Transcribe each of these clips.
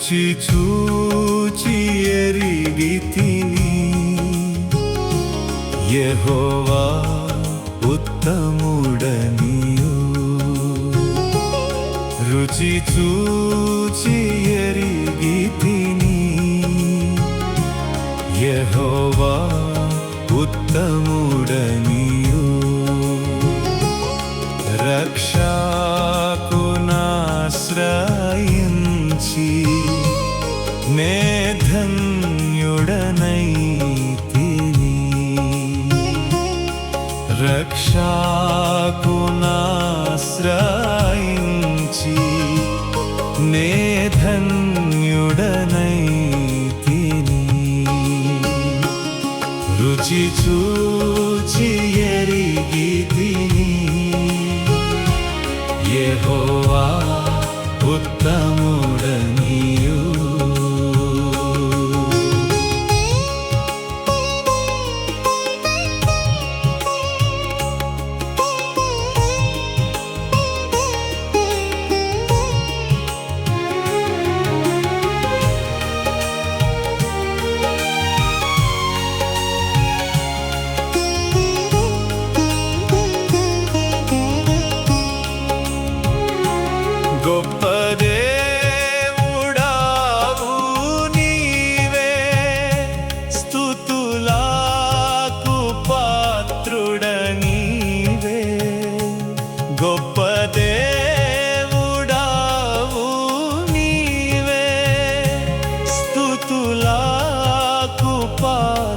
రుచి చూచి ఎరిగితిని యెహోవా ఉత్తముడనియు రుచి చూచి ఎరిగితిని యెహోవా ఉత్తముడనియు రక్షకునాశ్రయించి నే ధన్యుడనైతిని రక్షకునాశ్రయించి నే ధన్యుడనైతిని రుచి చూచి ఎరిగితిని యెహోవా ఉత్తముడనియు గొప్ప దేవుడావు నీవే స్తుతులకు పాత్రుడనీవే గొప్ప దేవుడావు నీవే స్తుతులకు పాత్రుడనీవే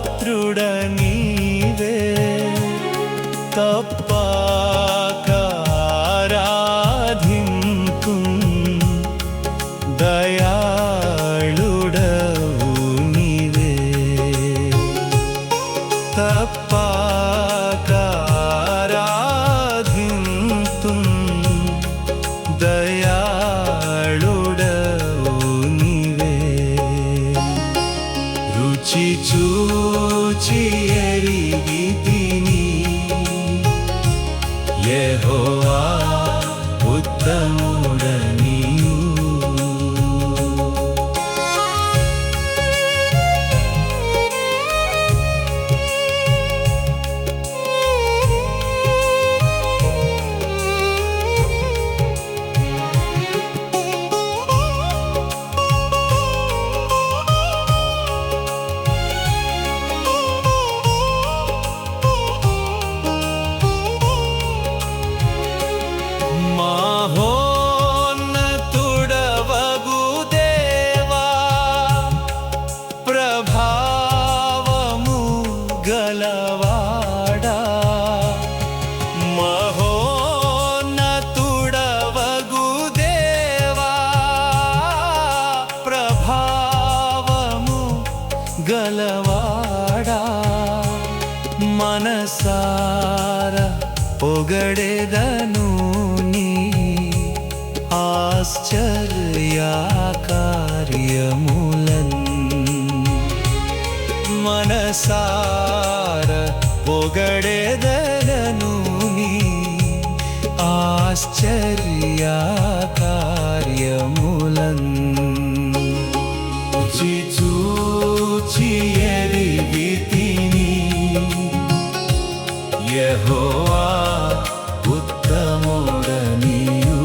తప్పక దయాళుడవు నీవే తప్పక ఆరాధింతుం దయాళుడవు నీవే రుచి చూచి ఎరిగితిని యెహోవా ఉత్తముడనియు మహోన్నతుడవగు దేవా ప్రభావము గలవాడా మహోన్నతుడవగు దేవా ప్రభావము గలవాడా మనసార పొగడెదను నీ ఆశ్చర్యకార్యములన్ మనసార పొగడెదను నీ ఆశ్చర్యకార్యములన్ రుచి చూచి ఎరిగితిని యెహోవా ఉత్తముడనియు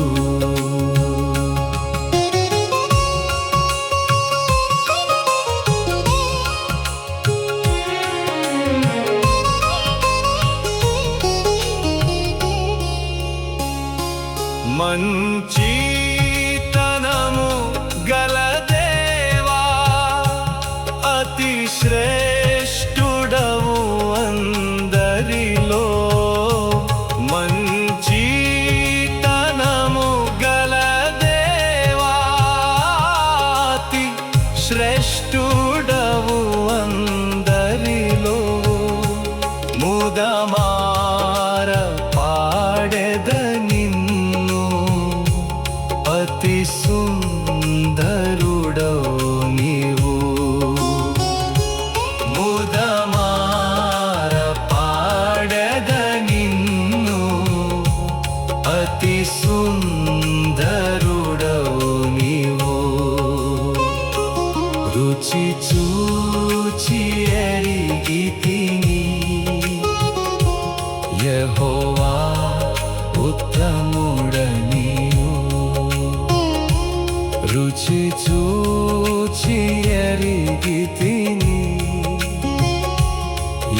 మంచితనము గల దేవా అతి శ్రేష్ఠుడవు అందరిలో మంచితనము గల దేవా అతి శ్రేష్ఠుడవు అందరిలో ముదమార పాడెద నిన్ను ఎరిగితిని యెహోవా ఉత్తముడనియు రుచి చూచి ఎరిగితిని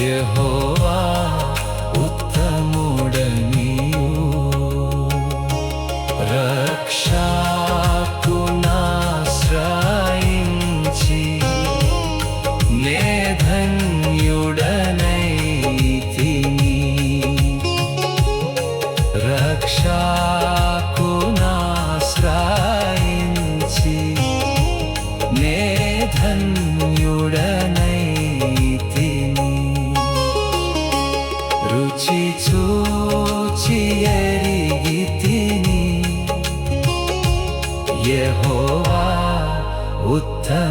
యెహోవా ఉత్తముడనియు రక్షకునాశ్రయించి నే ధన్యుడనైతిని రక్షకునాశ్రయించి నే ధన్యుడనైతిని రుచి చూచి ఎరిగితిని యెహోవా ఉత్తముడనియు